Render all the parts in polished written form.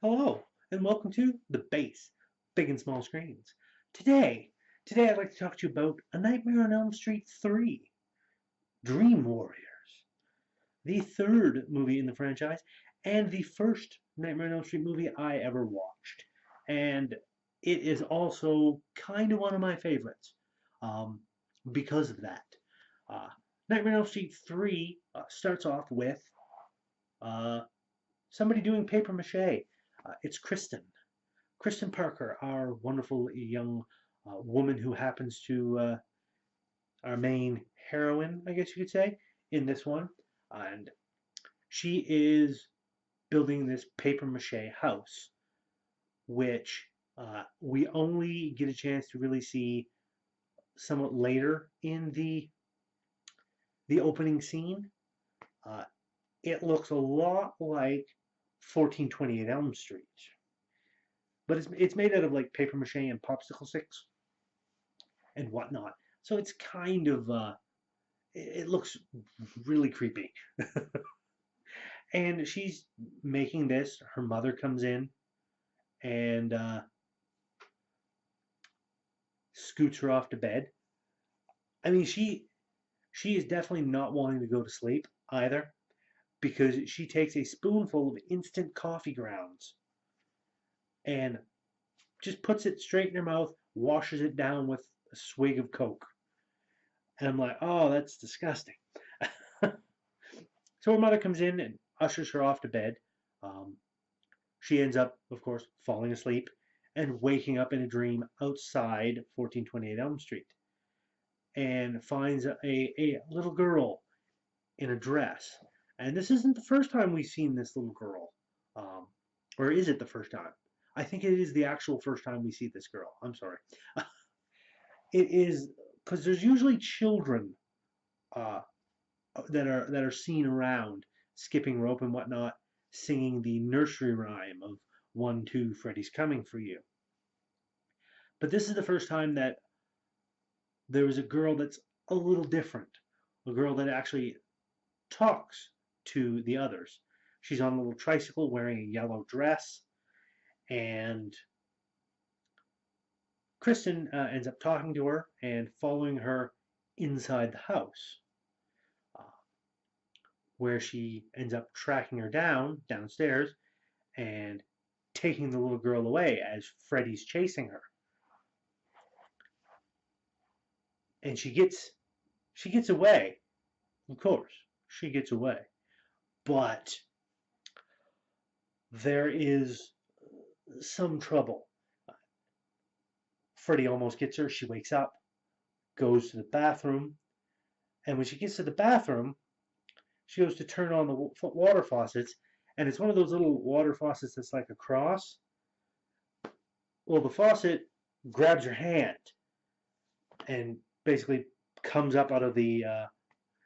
Hello, and welcome to the B.A.S.S, Big and Small Screens. Today I'd like to talk to you about A Nightmare on Elm Street 3, Dream Warriors, the third movie in the franchise, and the first Nightmare on Elm Street movie I ever watched. And it is also kind of one of my favorites um, because of that. Uh, Nightmare on Elm Street 3 starts off with uh, somebody doing paper mache. It's Kristen Parker, our wonderful young woman who happens to our main heroine, I guess you could say, in this one. And she is building this paper mache house, which we only get a chance to really see somewhat later in the opening scene. Uh, it looks a lot like 1428 Elm Street, but it's made out of like paper mache and popsicle sticks and whatnot. So it's kind of it looks really creepy. And she's making this. Her mother comes in and scoots her off to bed. I mean, she is definitely not wanting to go to sleep either because she takes a spoonful of instant coffee grounds and just puts it straight in her mouth, washes it down with a swig of Coke. And I'm like, oh, that's disgusting. So her mother comes in and ushers her off to bed. Um, She ends up, of course, falling asleep and waking up in a dream outside 1428 Elm Street and finds a little girl in a dress. And this isn't the first time we've seen this little girl. Um, or is it the first time? I think it is the actual first time we see this girl. I'm sorry. It is because there's usually children uh, that are seen around skipping rope and whatnot, singing the nursery rhyme of 1, 2, Freddy's coming for you. But this is the first time that there was a girl that's a little different, a girl that actually talks to the others. She's on a little tricycle wearing a yellow dress, and Kristen ends up talking to her and following her inside the house, uh, where she ends up tracking her downstairs and taking the little girl away as Freddy's chasing her. And she gets away. Of course, she gets away. But there is some trouble. Freddy almost gets her. She wakes up, goes to the bathroom, and when she gets to the bathroom, she goes to turn on the water faucets, and it's one of those little water faucets that's like a cross. Well, the faucet grabs her hand and basically comes up out of the.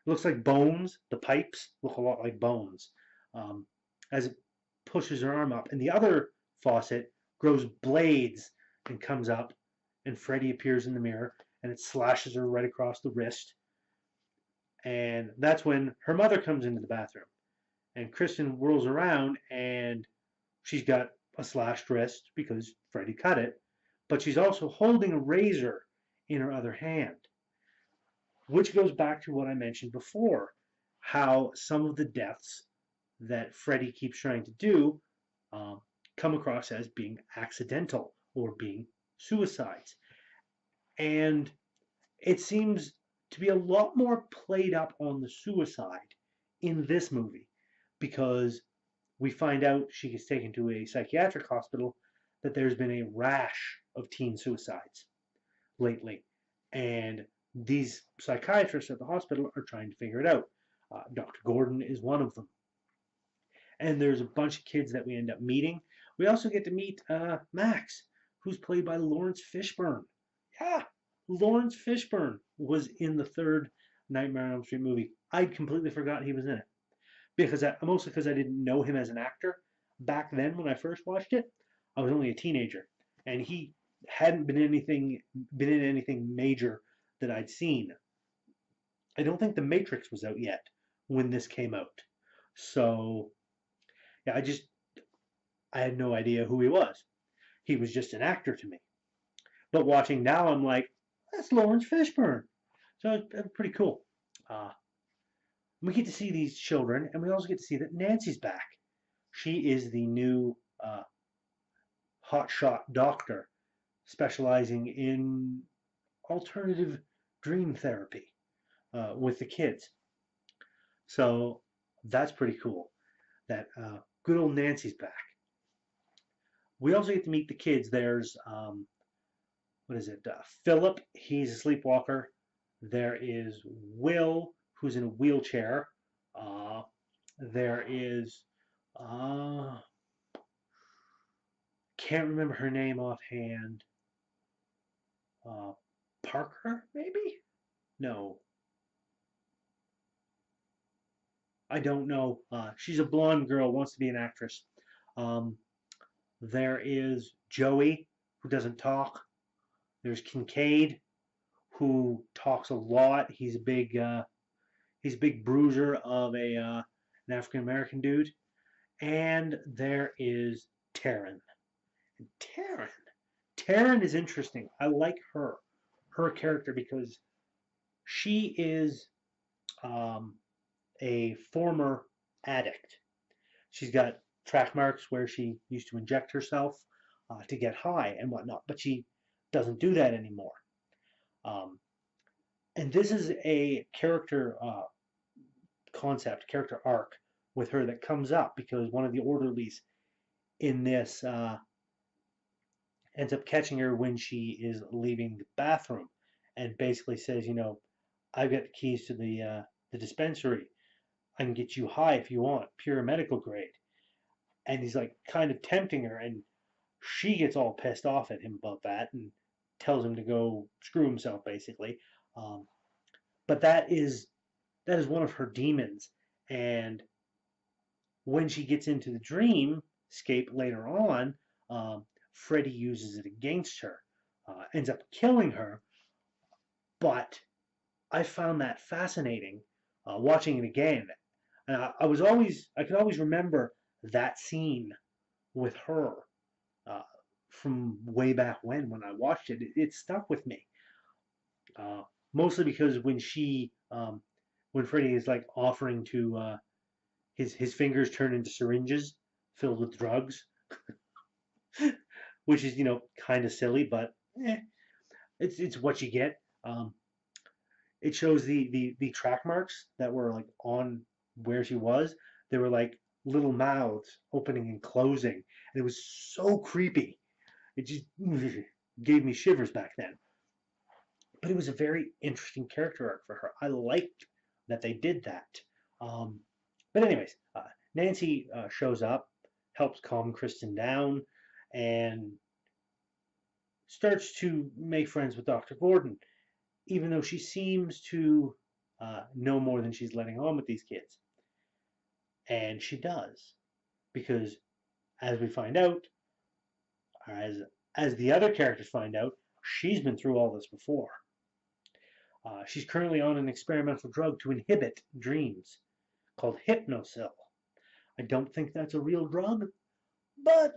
It looks like bones. The pipes look a lot like bones as it pushes her arm up, and the other faucet grows blades and comes up, and Freddy appears in the mirror, and it slashes her right across the wrist. And that's when her mother comes into the bathroom. And Kristen whirls around, and she's got a slashed wrist because Freddy cut it, but she's also holding a razor in her other hand, which goes back to what I mentioned before, how some of the deaths that Freddy keeps trying to do come across as being accidental or being suicides. And it seems to be a lot more played up on the suicide in this movie because we find out she gets taken to a psychiatric hospital that there's been a rash of teen suicides lately. And these psychiatrists at the hospital are trying to figure it out. Dr. Gordon is one of them. And there's a bunch of kids that we end up meeting. We also get to meet Max, who's played by Lawrence Fishburne. Yeah, Lawrence Fishburne was in the third Nightmare on Elm Street movie. I'd completely forgotten he was in it mostly because I didn't know him as an actor back then when I first watched it. I was only a teenager, and he hadn't been in anything major that I'd seen. I don't think The Matrix was out yet when this came out. So yeah, I had no idea who he was. He was just an actor to me. But watching now, I'm like, that's Lawrence Fishburne. So it's pretty cool. Uh, we get to see these children, and we also get to see that Nancy's back. She is the new hotshot doctor specializing in alternative dream therapy with the kids. So that's pretty cool that good old Nancy's back. We also get to meet the kids. There's, what is it, Philip, he's a sleepwalker. There is Will, who's in a wheelchair. Uh, there is, uh, can't remember her name offhand. Uh, Parker, maybe? No, I don't know. She's a blonde girl, wants to be an actress. Um, there is Joey, who doesn't talk. There's Kincaid, who talks a lot. He's a big bruiser of an African American dude. And there is Taryn. And Taryn is interesting. I like her character because she is um, a former addict. She's got track marks where she used to inject herself to get high and whatnot, but she doesn't do that anymore. Um, and this is a character concept, character arc with her that comes up because one of the orderlies in this ends up catching her when she is leaving the bathroom and basically says, I've got the keys to the dispensary. I can get you high if you want, pure medical grade. And he's like kind of tempting her, and she gets all pissed off at him about that and tells him to go screw himself, basically. Um, but that is one of her demons, and when she gets into the dreamscape later on, Freddy uses it against her, ends up killing her. But I found that fascinating watching it again. I could always remember that scene with her uh, from way back when I watched it. It stuck with me, uh, mostly because when Freddy is like offering to his fingers turn into syringes filled with drugs, which is kind of silly, but it's what you get. It shows the track marks that were like on where she was. They were like little mouths opening and closing, and it was so creepy. It just gave me shivers back then. But it was a very interesting character arc for her. I liked that they did that. Um, but anyways, Nancy shows up, helps calm Kristen down, and starts to make friends with Dr. Gordon, even though she seems to know more than she's letting on with these kids. And she does, because as we find out, as the other characters find out, she's been through all this before. She's currently on an experimental drug to inhibit dreams called Hypnosil. I don't think that's a real drug, but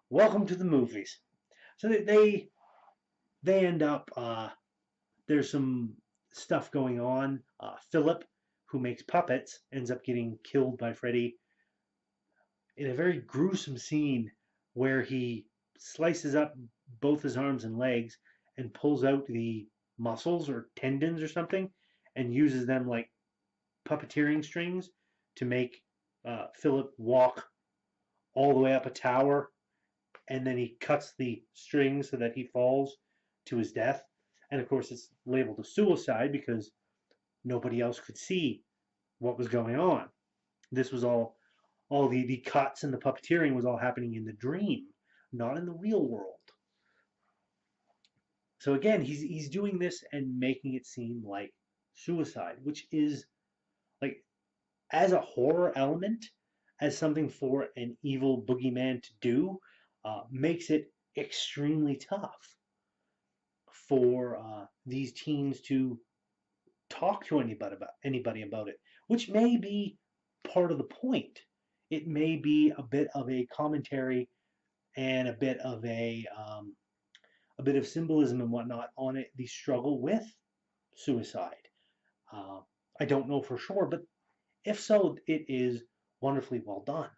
welcome to the movies. So they end up there's some stuff going on. Philip, who makes puppets, ends up getting killed by Freddy in a very gruesome scene where he slices up both his arms and legs and pulls out the muscles or tendons or something and uses them like puppeteering strings to make Philip walk all the way up a tower, and then he cuts the strings so that he falls to his death. And of course, it's labeled a suicide because nobody else could see what was going on. This was all the cuts and the puppeteering was all happening in the dream, not in the real world. So again, he's doing this and making it seem like suicide, which is like as a horror element, as something for an evil boogeyman to do, makes it extremely tough for these teens to talk to anybody about it, which may be part of the point. it may be a bit of a commentary and a bit of symbolism and whatnot on it, the struggle with suicide. Uh, I don't know for sure, but if so, it is wonderfully well done,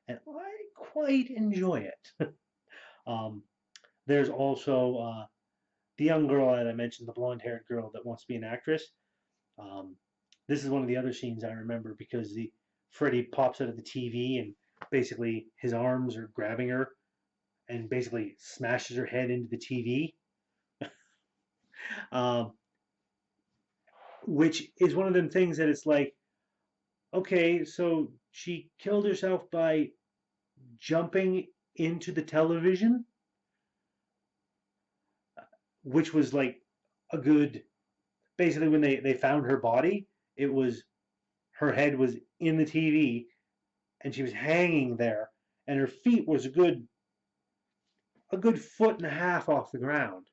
and I quite enjoy it. um, there's also the young girl that I mentioned, the blonde-haired girl that wants to be an actress. Um, this is one of the other scenes I remember because the Freddy pops out of the TV and basically his arms are grabbing her and basically smashes her head into the TV, um, which is one of them things that it's like, okay, so she killed herself by jumping into the television, which was like a good. Basically, when they found her body, it was her head was in the TV and she was hanging there, and her feet was a good foot and a half off the ground.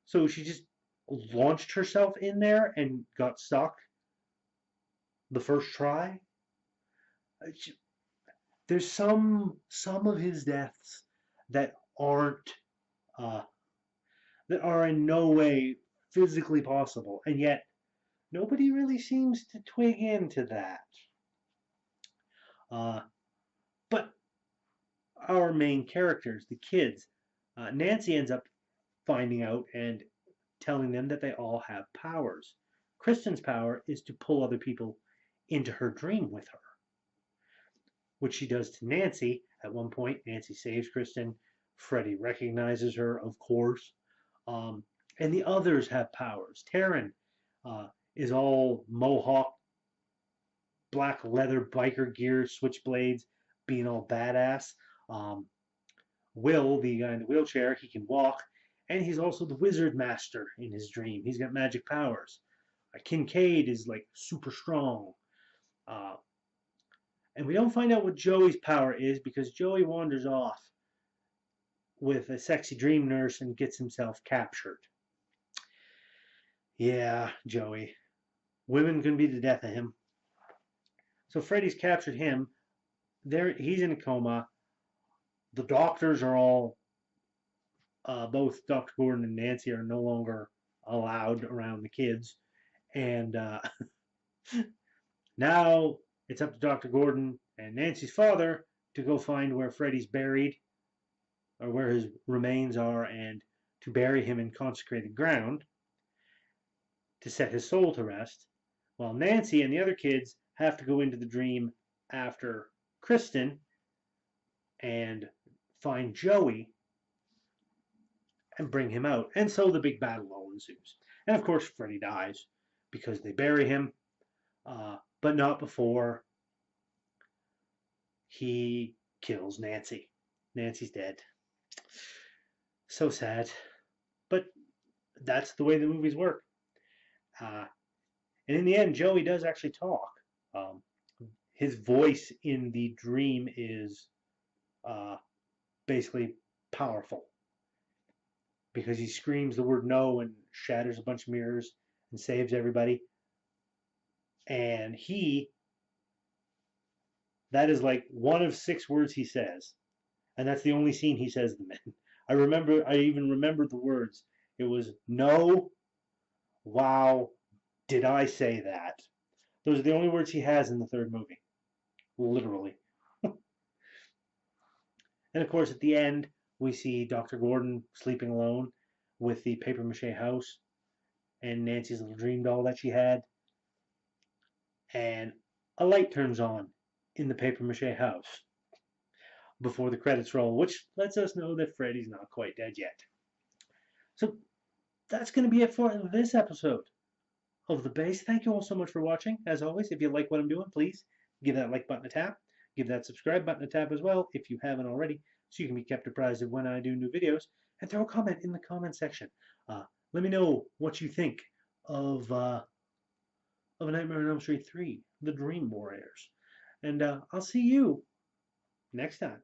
So she just launched herself in there and got stuck the first try. There's some of his deaths that aren't uh, that are in no way physically possible, and yet nobody really seems to twig into that. Uh, but our main characters, the kids, Nancy ends up finding out and telling them that they all have powers. Kristen's power is to pull other people into her dream with her, which she does to Nancy. At one point, Nancy saves Kristen. Freddy recognizes her, of course. Um, and the others have powers. Taryn uh, is all mohawk, black leather biker gear, switchblades, being all badass. Um, Will, the guy in the wheelchair, he can walk, and he's also the wizard master in his dream. He's got magic powers. Kincaid is like super strong. Uh, and we don't find out what Joey's power is because Joey wanders off with a sexy dream nurse and gets himself captured. Yeah, Joey. Women can be the death of him. So Freddy's captured him. There, he's in a coma. The doctors are all, both Dr. Gordon and Nancy are no longer allowed around the kids. And now it's up to Dr. Gordon and Nancy's father to go find where Freddy's buried, or where his remains are, and to bury him in consecrated ground to set his soul to rest, while Nancy and the other kids have to go into the dream after Kristen and find Joey and bring him out. And so the big battle all ensues. And of course, Freddy dies because they bury him, but not before he kills Nancy. Nancy's dead. So sad. But that's the way the movies work. Uh, and in the end, Joey does actually talk. Um, his voice in the dream is uh, basically powerful because he screams the word no and shatters a bunch of mirrors and saves everybody. And that is like one of 6 words he says. And that's the only scene he says them in. I even remembered the words. It was no, wow, did I say that? Those are the only words he has in the third movie. Literally. And of course, at the end, we see Dr. Gordon sleeping alone with the paper mache house and Nancy's little dream doll that she had. And a light turns on in the paper mache house before the credits roll, which lets us know that Freddy's not quite dead yet. So that's going to be it for this episode of The Base. Thank you all so much for watching. As always, if you like what I'm doing, please give that like button a tap. Give that subscribe button a tap as well if you haven't already, so you can be kept apprised of when I do new videos. And throw a comment in the comment section. Let me know what you think of A Nightmare on Elm Street 3, The Dream Warriors. And I'll see you next time.